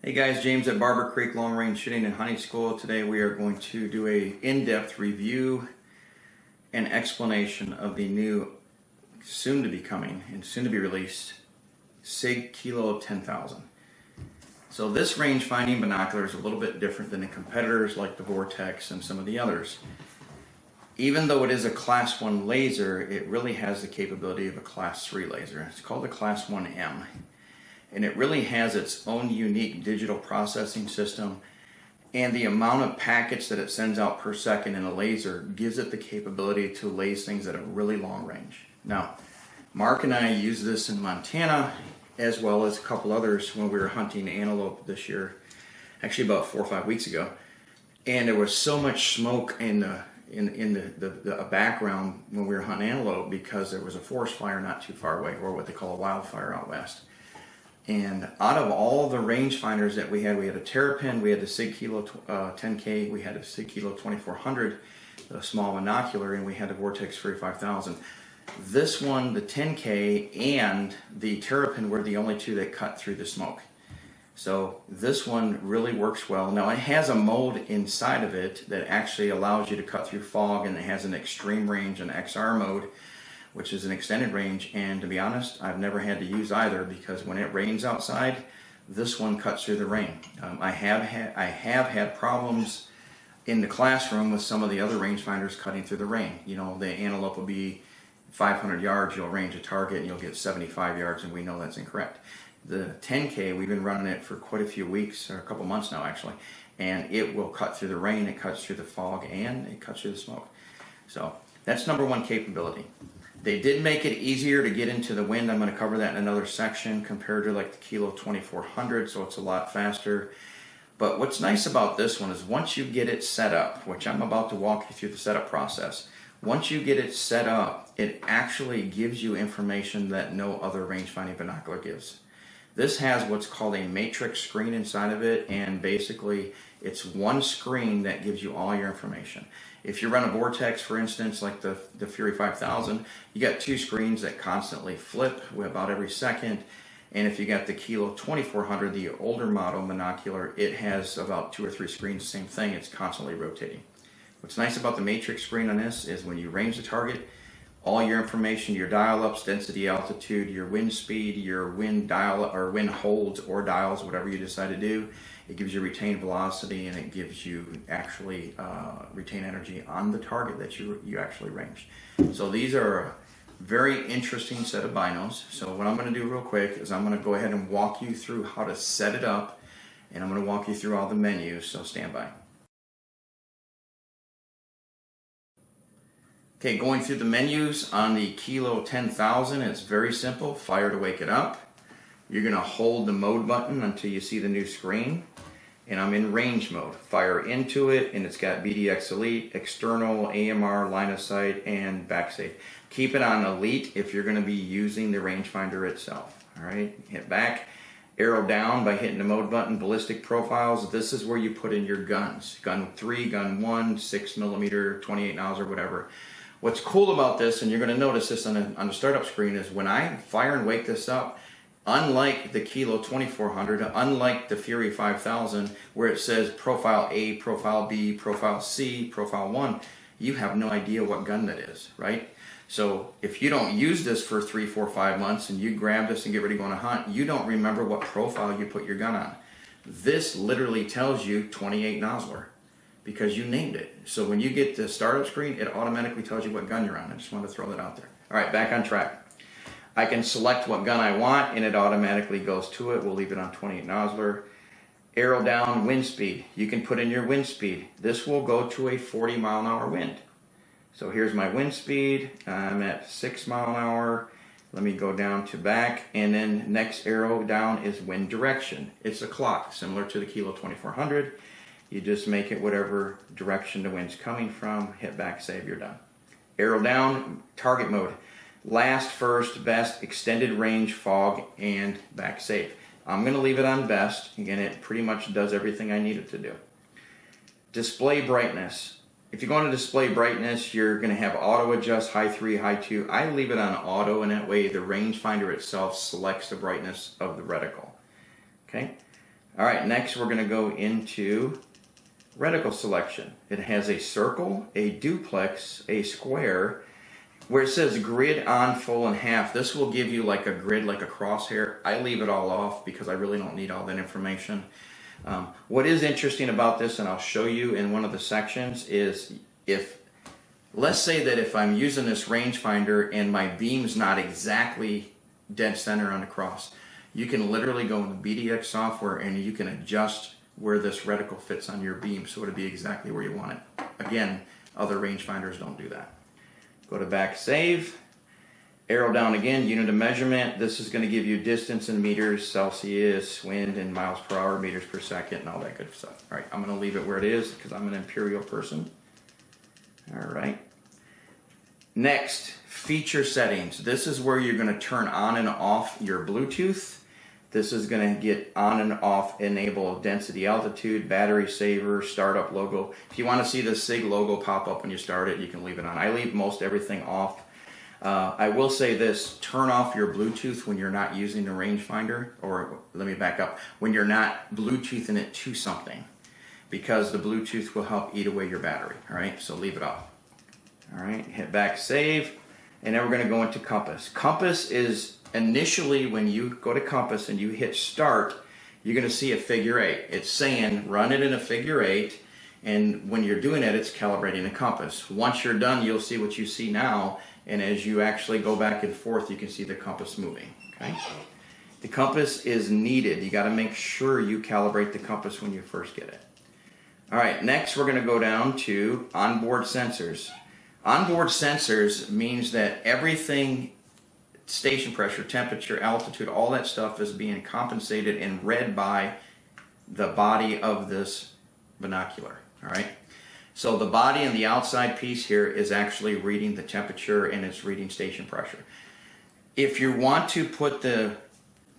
Hey guys, James at Barber Creek Long Range Shooting and Hunting School. Today we are going to do a in-depth review and explanation of the new, soon to be coming and soon to be released SIG Kilo 10,000. So this range finding binocular is a little bit different than the competitors like the Vortex and some of the others. Even though it is a Class 1 laser, it really has the capability of a Class 3 laser. It's called a Class 1M. And it really has its own unique digital processing system, and the amount of packets that it sends out per second in a laser gives it the capability to laser things at a really long range. Now, Mark and I used this in Montana as well as a couple others when we were hunting antelope this year, actually about 4 or 5 weeks ago, and there was so much smoke in the background when we were hunting antelope because there was a forest fire not too far away, or what they call a wildfire out west. And out of all the rangefinders that we had a Terrapin, we had the SIG Kilo 10K, we had a SIG Kilo 2400, the small monocular, and we had the Vortex Fury 5000. This one, the 10K and the Terrapin were the only two that cut through the smoke. So this one really works well. Now it has a mode inside of it that actually allows you to cut through fog, and it has an extreme range, an XR mode, which is an extended range, and to be honest, I've never had to use either because when it rains outside, this one cuts through the rain. I have had problems in the classroom with some of the other rangefinders cutting through the rain. You know, the antelope will be 500 yards, you'll range a target and you'll get 75 yards, and we know that's incorrect. The 10K, we've been running it for quite a few weeks, or a couple months now actually, and it will cut through the rain, it cuts through the fog, and it cuts through the smoke. So that's number one capability. They did make it easier to get into the wind. I'm going to cover that in another section compared to like the Kilo 2400, so it's a lot faster. But what's nice about this one is once you get it set up, which I'm about to walk you through the setup process, once you get it set up, it actually gives you information that no other range-finding binocular gives. This has what's called a matrix screen inside of it, and basically it's one screen that gives you all your information. If you run a Vortex, for instance, like the Fury 5000, you got two screens that constantly flip about every second. And if you got the Kilo 2400, the older model binocular, it has about 2 or 3 screens, same thing, it's constantly rotating. What's nice about the matrix screen on this is when you range the target, all your information, your dial-ups, density, altitude, your wind speed, your wind dial or wind holds or dials, whatever you decide to do, it gives you retained velocity, and it gives you actually retained energy on the target that you actually ranged. So these are a very interesting set of binos. So what I'm going to do real quick is I'm going to go ahead and walk you through how to set it up, and I'm going to walk you through all the menus, so stand by. Okay, going through the menus on the Kilo 10,000, it's very simple. Fire to wake it up. You're going to hold the mode button until you see the new screen. And I'm in range mode. Fire into it, and it's got BDX Elite, external, AMR, line of sight, and back safe. Keep it on Elite if you're going to be using the rangefinder itself. All right, hit back. Arrow down by hitting the mode button. Ballistic profiles, this is where you put in your guns. Gun 3, gun 1, 6mm, 28 nozzle, or whatever. What's cool about this, and you're going to notice this on the startup screen, is when I fire and wake this up, unlike the Kilo 2400, unlike the Fury 5000, where it says Profile A, Profile B, Profile C, Profile 1, you have no idea what gun that is, right? So if you don't use this for 3, 4, 5 months and you grab this and get ready to go on a hunt, you don't remember what profile you put your gun on. This literally tells you 28 nozzler, because you named it. So when you get the startup screen, it automatically tells you what gun you're on. I just wanted to throw that out there. All right, back on track. I can select what gun I want, and it automatically goes to it. We'll leave it on 28 nozzler. Arrow down, wind speed. You can put in your wind speed. This will go to a 40 mile an hour wind. So here's my wind speed. I'm at 6 mile an hour. Let me go down to back, and then next arrow down is wind direction. It's a clock, similar to the Kilo 2400. You just make it whatever direction the wind's coming from. Hit back, save, you're done. Arrow down, target mode. Last, first, best, extended range, fog, and back safe. I'm going to leave it on best. Again, it pretty much does everything I need it to do. Display brightness. If you go into display brightness, you're going to have auto adjust, high 3, high 2. I leave it on auto, and that way the rangefinder itself selects the brightness of the reticle. Okay. All right, next we're going to go into reticle selection. It has a circle, a duplex, a square. Where it says grid on, full, and half, this will give you like a grid, like a crosshair. I leave it all off because I really don't need all that information. What is interesting about this, and I'll show you in one of the sections, is let's say that if I'm using this rangefinder and my beam's not exactly dead center on the cross, you can literally go in the BDX software and you can adjust where this reticle fits on your beam so it'll be exactly where you want it. Again, other rangefinders don't do that. Go to back save, arrow down again, unit of measurement. This is going to give you distance in meters, Celsius, wind, and miles per hour, meters per second, and all that good stuff. All right, I'm going to leave it where it is because I'm an imperial person. All right. Next, feature settings. This is where you're going to turn on and off your Bluetooth. This is going to get on and off, enable density, altitude, battery saver, startup logo. If you want to see the SIG logo pop up when you start it, you can leave it on. I leave most everything off. I will say this, turn off your Bluetooth when you're not using the rangefinder, or let me back up, when you're not Bluetoothing it to something, because the Bluetooth will help eat away your battery, all right? So leave it off. All right, hit back save, and then we're going to go into compass. Compass is initially when you go to compass and you hit start, you're going to see a figure 8. It's saying run it in a figure 8, and when you're doing it, it's calibrating the compass. Once you're done, you'll see what you see now, and as you actually go back and forth, you can see the compass moving. Okay, the compass is needed. You got to make sure you calibrate the compass when you first get it. All right, next we're going to go down to onboard sensors. Onboard sensors means that everything, station pressure, temperature, altitude, all that stuff is being compensated and read by the body of this binocular, all right? So the body and the outside piece here is actually reading the temperature and it's reading station pressure. If you want to put the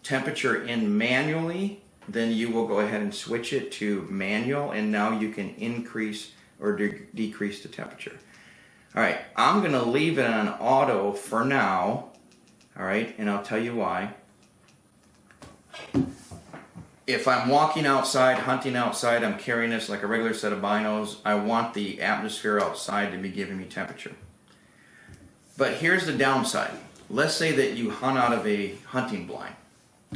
temperature in manually, then you will go ahead and switch it to manual, and now you can increase or decrease the temperature. All right, I'm going to leave it on auto for now, all right, and I'll tell you why. If I'm walking outside, hunting outside, I'm carrying this like a regular set of binos, I want the atmosphere outside to be giving me temperature. But here's the downside. Let's say that you hunt out of a hunting blind,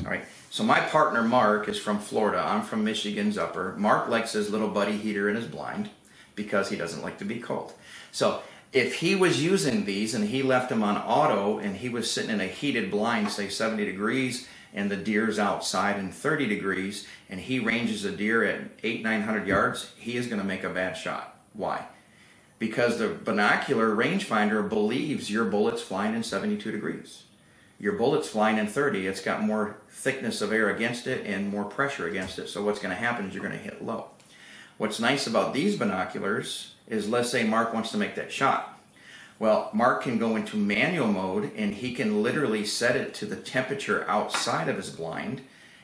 all right? So my partner, Mark, is from Florida. I'm from Michigan's upper. Mark likes his little buddy heater in his blind because he doesn't like to be cold. So if he was using these and he left them on auto and he was sitting in a heated blind, say 70 degrees, and the deer's outside in 30 degrees, and he ranges a deer at 800-900 yards, he is going to make a bad shot. Why? Because the binocular rangefinder believes your bullet's flying in 72 degrees. Your bullet's flying in 30. It's got more thickness of air against it and more pressure against it. So what's going to happen is you're going to hit low. What's nice about these binoculars is, let's say Mark wants to make that shot. Well, Mark can go into manual mode and he can literally set it to the temperature outside of his blind,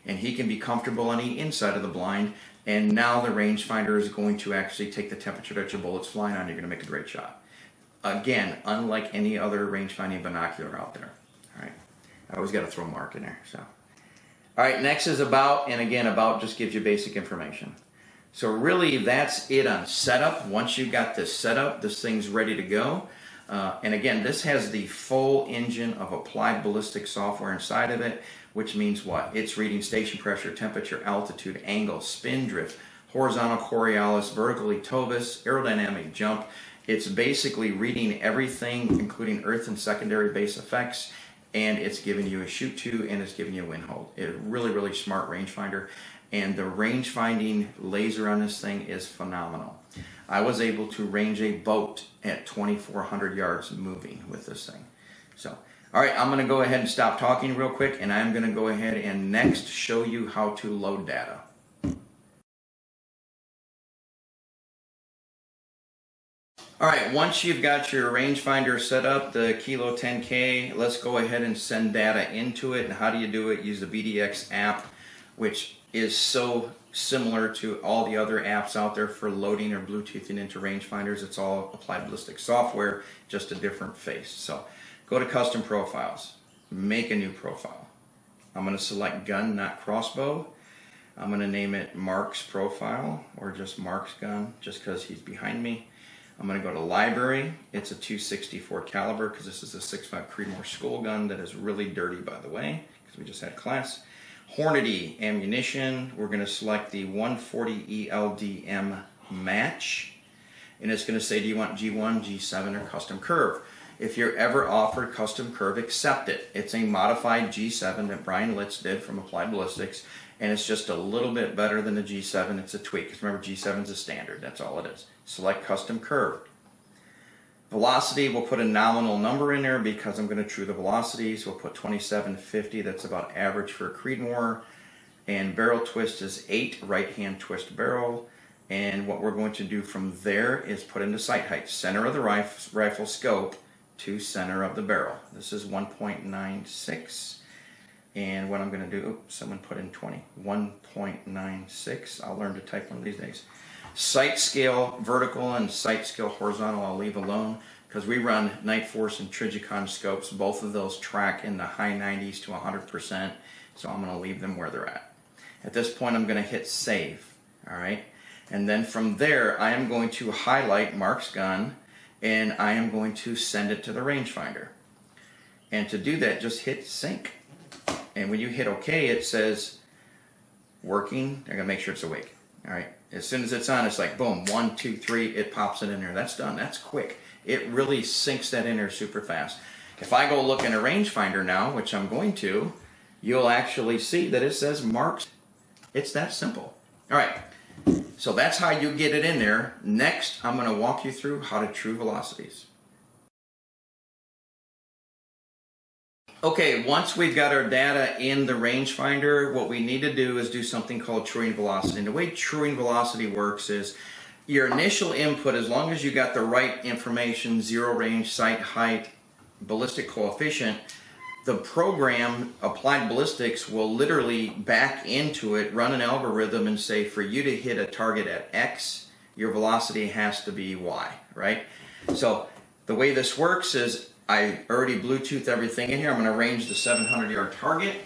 and he can be comfortable on the inside of the blind, and now the rangefinder is going to actually take the temperature that your bullet's flying on. You're going to make a great shot. Again, unlike any other rangefinding binocular out there. All right, I always got to throw Mark in there. So, all right, next is about, and again, about just gives you basic information. So really, that's it on setup. Once you've got this set up, this thing's ready to go. And again, this has the full engine of applied ballistic software inside of it, which means what? It's reading station pressure, temperature, altitude, angle, spin drift, horizontal Coriolis, vertically Tovis, aerodynamic jump. It's basically reading everything, including earth and secondary base effects, and it's giving you a shoot to, and it's giving you a wind hold. It's a really, really smart rangefinder. And the range finding laser on this thing is phenomenal. I was able to range a boat at 2,400 yards moving with this thing. So, all right, I'm going to go ahead and stop talking real quick, and I'm going to go ahead and next show you how to load data. All right, once you've got your rangefinder set up, the Kilo 10K, let's go ahead and send data into it. And how do you do it? Use the BDX app, which is so similar to all the other apps out there for loading or Bluetoothing into rangefinders. It's all applied ballistic software, just a different face. So go to custom profiles, make a new profile. I'm going to select gun, not crossbow. I'm going to name it Mark's Profile, or just Mark's gun, just because he's behind me. I'm going to go to library. It's a .264 caliber because this is a 6.5 Creedmoor school gun that is really dirty, by the way, because we just had class. Hornady ammunition. We're going to select the 140 ELDM match, and it's going to say, do you want G1, G7, or custom curve? If you're ever offered custom curve, accept it. It's a modified G7 that Brian Litz did from Applied Ballistics, and it's just a little bit better than the G7. It's a tweak, because remember, G7 is a standard. That's all it is. Select custom curve. Velocity, we'll put a nominal number in there because I'm going to true the velocities. We'll put 2750. That's about average for a Creedmoor. And barrel twist is 8, right-hand twist barrel. And what we're going to do from there is put in the sight height. Center of the rifle scope to center of the barrel. This is 1.96. And what I'm going to do, oops, someone put in 20. 1.96. I'll learn to type one of these days. Sight scale vertical and sight scale horizontal I'll leave alone because we run Night Force and Trijicon scopes. Both of those track in the high 90s to 100%, so I'm going to leave them where they're at. At this point I'm going to hit save, all right? And then from there I am going to highlight Mark's gun and I am going to send it to the rangefinder. And to do that, just hit sync. And when you hit OK, it says working. I'm going to make sure it's awake, all right? As soon as it's on, it's like boom, 1, 2, 3, it pops it in there. That's done. That's quick. It really sinks that in there super fast. If I go look in a rangefinder now, which I'm going to, you'll actually see that it says Mark's. It's that simple. All right, so that's how you get it in there. Next, I'm going to walk you through how to true velocities. Okay, once we've got our data in the rangefinder, what we need to do is do something called truing velocity. And the way truing velocity works is your initial input, as long as you got the right information, zero range, sight height, ballistic coefficient, the program, Applied Ballistics, will literally back into it, run an algorithm and say, for you to hit a target at X, your velocity has to be Y, right? So the way this works is I already Bluetooth everything in here. I'm going to range the 700-yard target.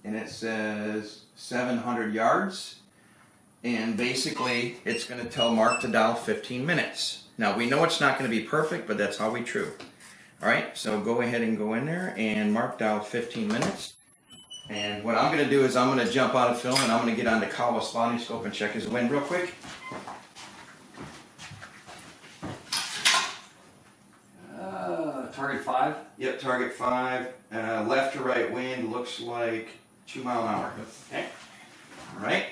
And it says 700 yards. And basically, it's going to tell Mark to dial 15 minutes. Now, we know it's not going to be perfect, but that's how we true. All right, so go ahead and go in there and Mark dial 15 minutes. And what I'm going to do is I'm going to jump out of film and I'm going to get on the Kawa spotting scope and check his wind real quick. Target 5? Yep, target 5. Left to right wind looks like 2 mile an hour. Okay. All right.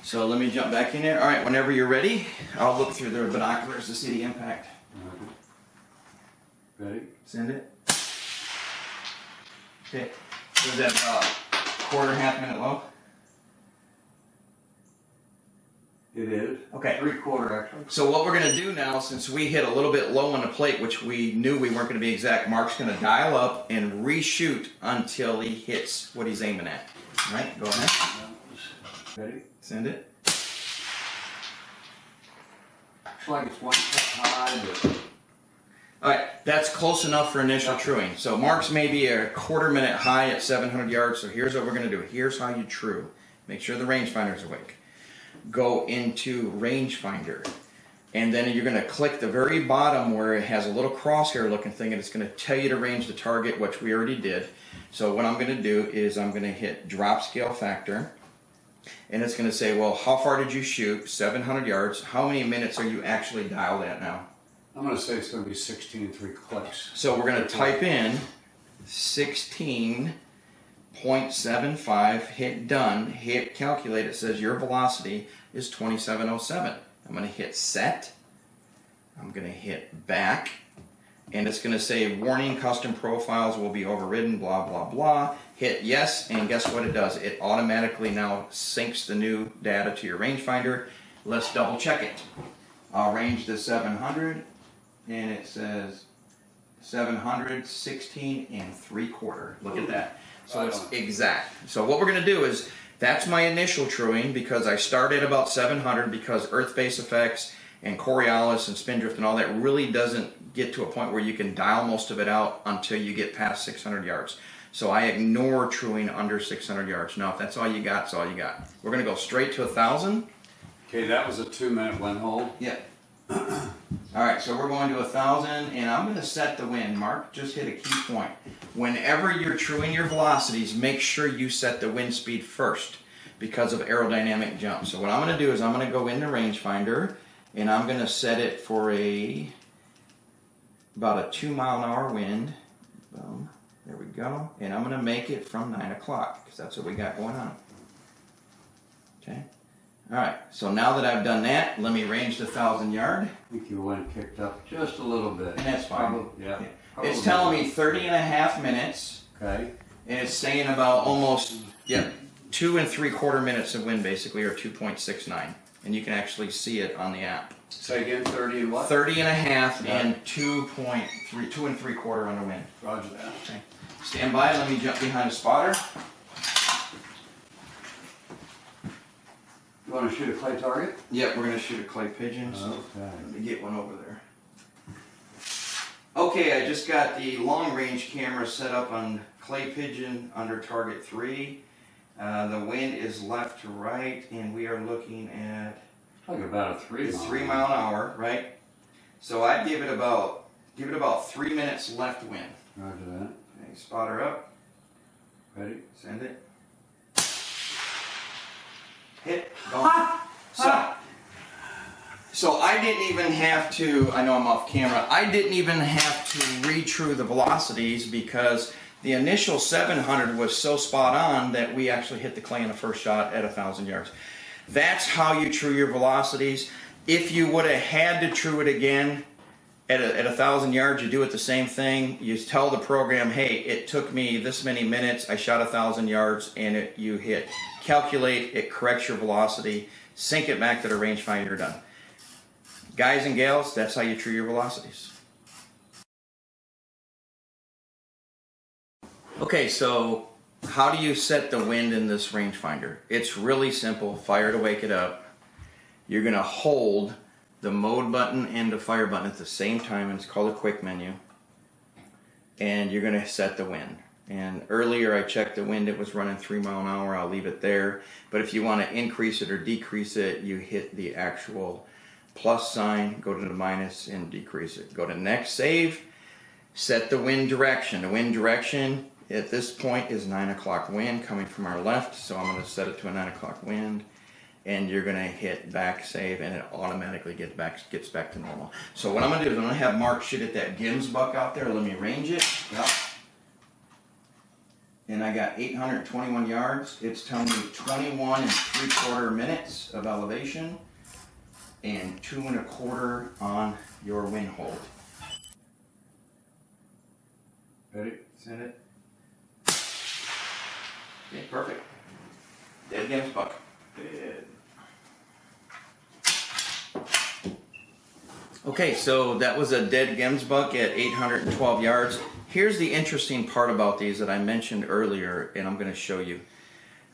So let me jump back in there. All right, whenever you're ready, I'll look through the binoculars to see the impact. Ready? Send it. Okay. Was that quarter, half minute low? It is. Okay. 3/4 actually. So what we're going to do now, since we hit a little bit low on the plate, which we knew we weren't going to be exact, Mark's going to dial up and reshoot until he hits what he's aiming at. All right, go ahead. Ready? Send it. Looks like it's 1 foot high, but... All right, that's close enough for initial truing. So Mark's maybe a quarter minute high at 700 yards. So here's what we're going to do. Here's how you true. Make sure the rangefinder's awake. Go into rangefinder, and then you're going to click the very bottom where it has a little crosshair looking thing, and it's going to tell you to range the target, which we already did. So what I'm going to do is I'm going to hit drop scale factor, and it's going to say, well, how far did you shoot? 700 yards. How many minutes are you actually dialed at now? I'm going to say it's going to be 16 3 clicks. So we're going to type in 16.75, hit done, hit calculate. It says your velocity is 2707. I'm going to hit set. I'm going to hit back. And it's going to say warning, custom profiles will be overridden, blah, blah, blah. Hit yes, and guess what it does? It automatically now syncs the new data to your rangefinder. Let's double check it. I'll range the 700, and it says 716 3/4. Look at that. So it's exact. So what we're going to do is, that's my initial truing because I started about 700 because earth-based effects and Coriolis and spindrift and all that really doesn't get to a point where you can dial most of it out until you get past 600 yards. So I ignore truing under 600 yards. Now, if that's all you got, it's all you got. We're going to go straight to 1,000. Okay, that was a 2-minute wind hold. Yeah. All right, so we're going to 1,000, and I'm going to set the wind. Mark just hit a key point. Whenever you're truing your velocities, make sure you set the wind speed first because of aerodynamic jump. So what I'm going to do is I'm going to go into rangefinder, and I'm going to set it for about a 2-mile-an-hour wind. Boom. There we go. And I'm going to make it from 9 o'clock because that's what we got going on. Okay. All right, so now that I've done that, let me range the 1,000 yard. I think your wind kicked up just a little bit. And that's fine. Probably, yeah. It's telling me 30 and a half minutes. Okay. And it's saying about almost, 2 3/4 minutes of wind basically, or 2.69. And you can actually see it on the app. Say again, 30 and what? 30 and a half and 2.3, 2 3/4 on the wind. Roger that. Okay. Stand by, let me jump behind a spotter. You want to shoot a clay target? Yep, we're going to shoot a clay pigeon. So Okay. let me get one over there. Okay, I just got the long range camera set up on clay pigeon under target 3. The wind is left to right, and we are looking at Like about a 3 it's mile. 3 mile an hour, right? So I'd give it about 3 minutes left wind. Roger that. Okay, spotter up. Ready? Send it. Hit. Go. So I didn't even have to, I know I'm off camera, I didn't even have to re-true the velocities because the initial 700 was so spot on that we actually hit the clay in the first shot at 1,000 yards. That's how you true your velocities. If you would have had to true it again at 1,000 yards, you do it the same thing. You tell the program, hey, it took me this many minutes, I shot 1,000 yards, and you hit. Calculate, it corrects your velocity, sync it back to the rangefinder, you're done. Guys and gals, that's how you true your velocities. Okay, so how do you set the wind in this rangefinder? It's really simple. Fire to wake it up. You're going to hold the mode button and the fire button at the same time, and it's called a quick menu. And you're going to set the wind. And earlier I checked the wind, it was running 3 mile an hour. I'll leave it there. But if you want to increase it or decrease it, you hit the actual plus sign, go to the minus, and decrease it. Go to next, save, set the wind direction. The wind direction at this point is 9 o'clock wind coming from our left, so I'm going to set it to a 9 o'clock wind, and you're going to hit back, save, and it automatically gets back to normal. So what I'm going to do is I'm going to have Mark shoot at that Gims buck out there. Let me range it. Yep. And I got 821 yards. It's telling me 21 3/4 minutes of elevation and 2 1/4 on your wind hold. Ready? Send it. Okay, perfect. Dead Gims buck. Dead. Okay, so that was a dead Gims buck at 812 yards. Here's the interesting part about these that I mentioned earlier, and I'm going to show you.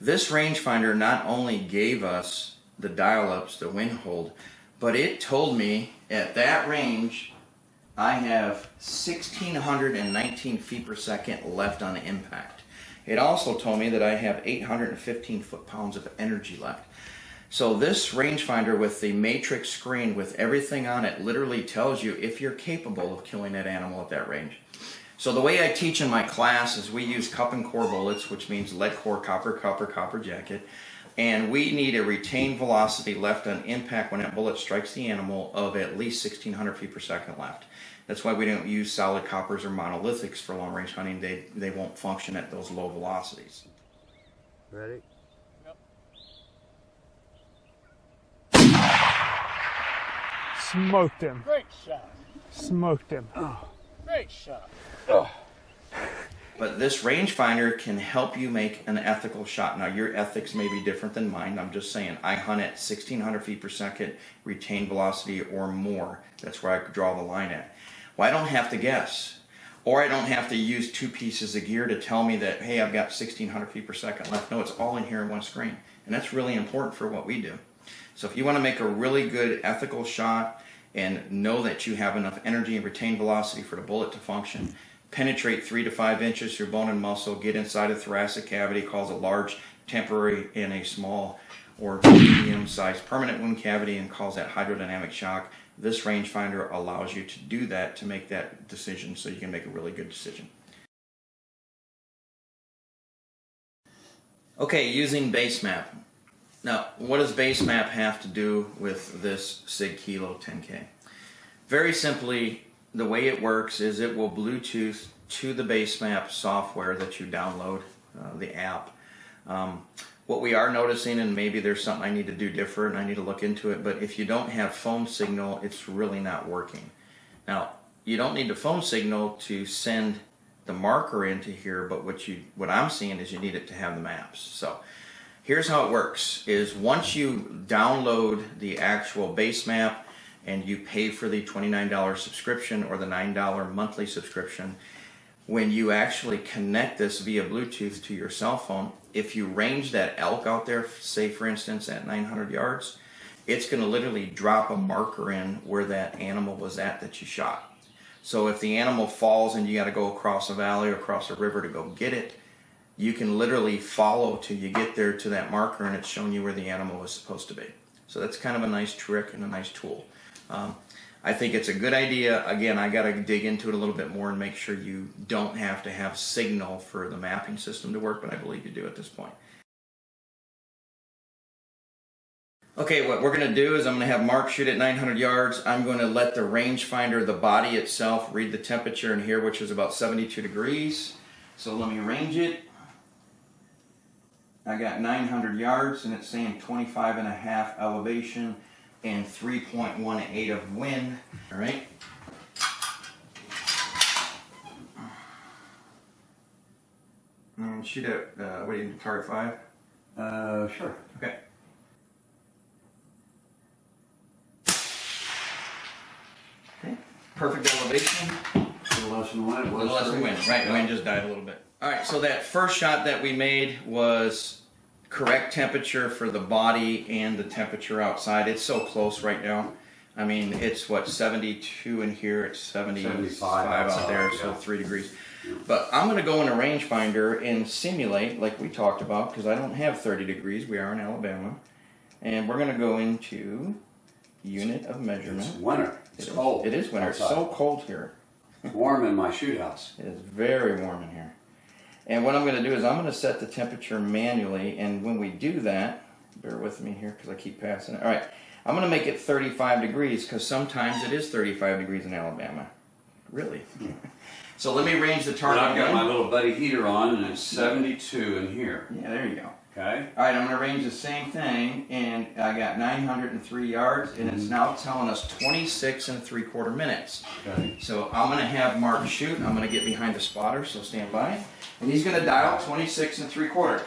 This rangefinder not only gave us the dial-ups, the wind hold, but it told me at that range I have 1,619 feet per second left on impact. It also told me that I have 815 foot-pounds of energy left. So this rangefinder with the matrix screen with everything on it literally tells you if you're capable of killing that animal at that range. So the way I teach in my class is we use cup and core bullets, which means lead core, copper jacket. And we need a retained velocity left on impact when that bullet strikes the animal of at least 1,600 feet per second left. That's why we don't use solid coppers or monolithics for long range hunting. They won't function at those low velocities. Ready? Smoked him. Great shot. Smoked him. Great shot. But this rangefinder can help you make an ethical shot. Now, your ethics may be different than mine. I'm just saying, I hunt at 1,600 feet per second, retained velocity or more. That's where I could draw the line at. Well, I don't have to guess. Or I don't have to use 2 pieces of gear to tell me that, hey, I've got 1,600 feet per second left. No, it's all in here in one screen. And that's really important for what we do. So if you want to make a really good ethical shot and know that you have enough energy and retained velocity for the bullet to function, penetrate 3 to 5 inches through bone and muscle, get inside a thoracic cavity, cause a large temporary and a small or medium-sized permanent wound cavity, and cause that hydrodynamic shock. This rangefinder allows you to do that, to make that decision, so you can make a really good decision. Okay, using base map. Now, what does base map have to do with this SIG Kilo 10K? Very simply, the way it works is it will Bluetooth to the base map software that you download, the app. What we are noticing, and maybe there's something I need to do different, I need to look into it, but if you don't have phone signal, it's really not working. Now, you don't need the phone signal to send the marker into here, but what I'm seeing is you need it to have the maps. So here's how it works, is once you download the actual base map and you pay for the $29 subscription or the $9 monthly subscription, when you actually connect this via Bluetooth to your cell phone, if you range that elk out there, say for instance at 900 yards, it's going to literally drop a marker in where that animal was at that you shot. So if the animal falls and you got to go across a valley or across a river to go get it, you can literally follow till you get there to that marker, and it's showing you where the animal was supposed to be. So that's kind of a nice trick and a nice tool. I think it's a good idea. Again, I got to dig into it a little bit more and make sure you don't have to have signal for the mapping system to work, but I believe you do at this point. Okay, what we're going to do is I'm going to have Mark shoot at 900 yards. I'm going to let the rangefinder, the body itself, read the temperature in here, which is about 72 degrees. So let me range it. I got 900 yards, and it's saying 25.5 elevation and 3.18 of wind. All right. And shoot at, what do you need, target 5? Sure. Okay. Okay. Perfect elevation. A little less than wind. A little less than wind. Right, the wind just died a little bit. All right, so that first shot that we made was correct temperature for the body and the temperature outside. It's so close right now. I mean, it's what, 72 in here, it's 75 out there, so 3 degrees. But I'm going to go in a rangefinder and simulate, like we talked about, because I don't have 30 degrees. We are in Alabama. And we're going to go into unit of measurement. It's winter. It's cold. It is winter. It's so cold here. It's warm in my shoot house. It is very warm in here. And what I'm going to do is I'm going to set the temperature manually, and when we do that, bear with me here because I keep passing it. All right, I'm going to make it 35 degrees because sometimes it is 35 degrees in Alabama. Really? So let me range the target. I've got my little buddy heater on, and it's 72 in here. Yeah, there you go. Okay. All right, I'm going to range the same thing, and I got 903 yards, and it's now telling us 26 3/4 minutes. Okay. So I'm going to have Mark shoot. I'm going to get behind the spotter, so stand by. And he's going to dial 26 3/4.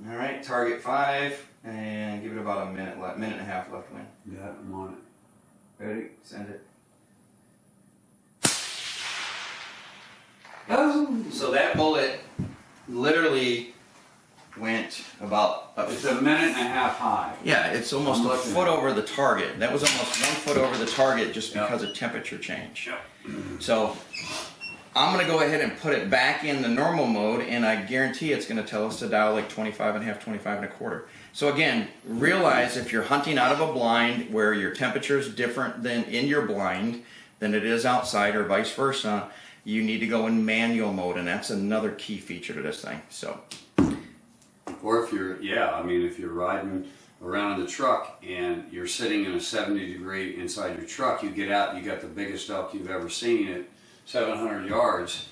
All right, target 5, and give it about a minute left, minute and a half left, Win. Yeah, I'm on it. Ready? Send it. So that bullet literally went about It's a minute and a half high. yeah, it's almost I'm a looking foot at it. over the target. That was almost 1 foot over the target just Yep. because of temperature change. Yep. So I'm going to go ahead and put it back in the normal mode, and I guarantee it's going to tell us to dial like 25.5, 25.25. So again, realize if you're hunting out of a blind where your temperature is different than in your blind than it is outside, or vice versa, you need to go in manual mode, and that's another key feature to this thing. So, Or if you're, if you're riding around in the truck and you're sitting in a 70 degree inside your truck, you get out, you got the biggest elk you've ever seen at 700 yards,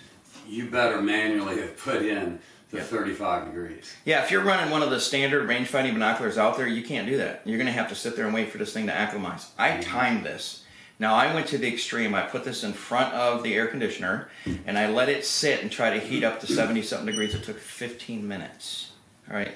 you better manually have put in the 35 degrees. yeah, if you're running one of the standard rangefinder binoculars out there, you can't do that. You're going to have to sit there and wait for this thing to acclimatize. I timed this. Now I went to the extreme. I put this in front of the air conditioner and I let it sit and try to heat up to 70-something degrees. It took 15 minutes. All right.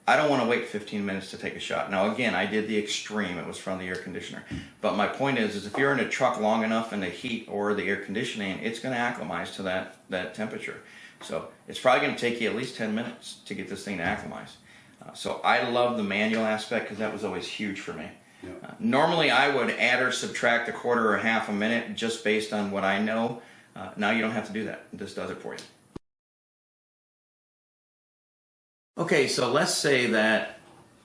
I don't want to wait 15 minutes to take a shot. Now again, I did the extreme. It was from the air conditioner. But my point is if you're in a truck long enough in the heat or the air conditioning, it's going to acclimatize to that temperature. So it's probably going to take you at least 10 minutes to get this thing to acclimatize. So I love the manual aspect because that was always huge for me. Normally I would add or subtract a quarter or half a minute just based on what I know. Now you don't have to do that. This does it for you. Okay, so let's say that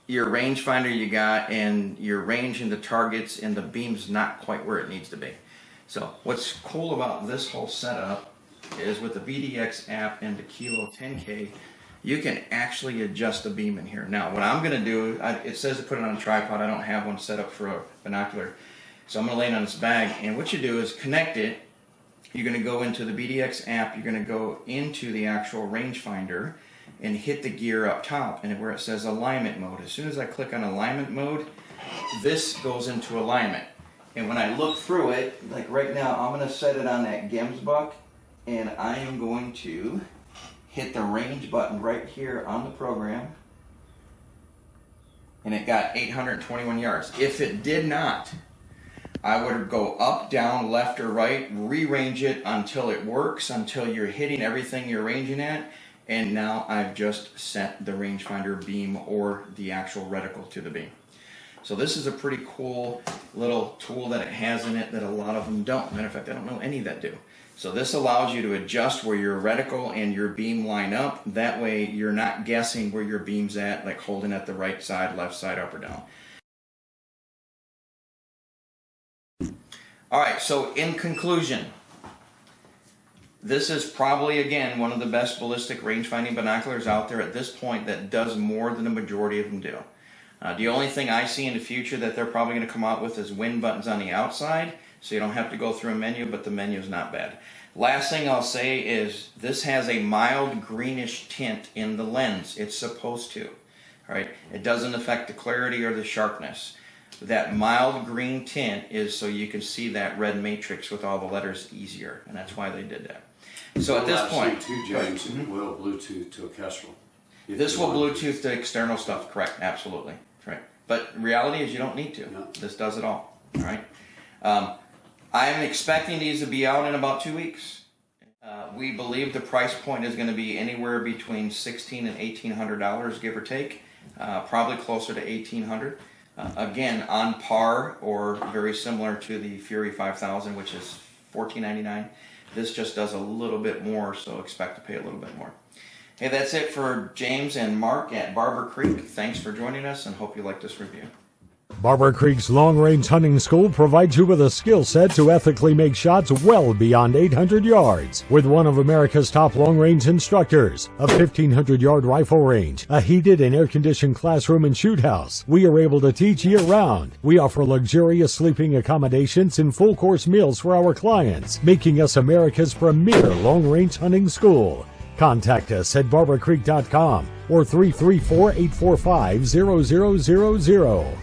your rangefinder you got and your range into targets and the beam's not quite where it needs to be. So what's cool about this whole setup is with the VDX app and the Kilo 10K, you can actually adjust the beam in here. Now what I'm going to do, it says to put it on a tripod. I don't have one set up for a binocular. So I'm going to lay it on this bag, and what you do is connect it. You're going to go into the VDX app, you're going to go into the actual rangefinder and hit the gear up top, and where it says alignment mode. As soon as I click on alignment mode, this goes into alignment. And when I look through it, like right now, I'm going to set it on that GEMS buck, and I am going to hit the range button right here on the program, and it got 821 yards. If it did not, I would go up, down, left, or right, rearrange it until it works, until you're hitting everything you're ranging at, and now I've just set the rangefinder beam or the actual reticle to the beam. So this is a pretty cool little tool that it has in it that a lot of them don't. Matter of fact, I don't know any that do. So this allows you to adjust where your reticle and your beam line up. That way you're not guessing where your beam's at, like holding at the right side, left side, up or down. All right, so in conclusion, this is probably, again, one of the best ballistic range-finding binoculars out there at this point that does more than the majority of them do. The only thing I see in the future that they're probably going to come out with is wind buttons on the outside, so you don't have to go through a menu, but the menu is not bad. Last thing I'll say is this has a mild greenish tint in the lens. It's supposed to. All right? It doesn't affect the clarity or the sharpness. That mild green tint is so you can see that red matrix with all the letters easier, and that's why they did that. So at this point, too, James, it will Bluetooth to a Kestrel. This will Bluetooth to external stuff, correct? Absolutely, right. But reality is you don't need to. No. This does it all. All right. I'm expecting these to be out in about 2 weeks. We believe the price point is going to be anywhere between $1,600 and $1,800, give or take. Probably closer to $1,800. Again, on par or very similar to the Fury 5000, which is $1,499. This just does a little bit more, so expect to pay a little bit more. Hey, that's it for James and Mark at Barber Creek. Thanks for joining us, and hope you like this review. Barber Creek's long-range hunting school provides you with a skill set to ethically make shots well beyond 800 yards. With one of America's top long-range instructors, a 1,500-yard rifle range, a heated and air-conditioned classroom and shoot house, we are able to teach year-round. We offer luxurious sleeping accommodations and full-course meals for our clients, making us America's premier long-range hunting school. Contact us at barbercreek.com or 334-845-0000.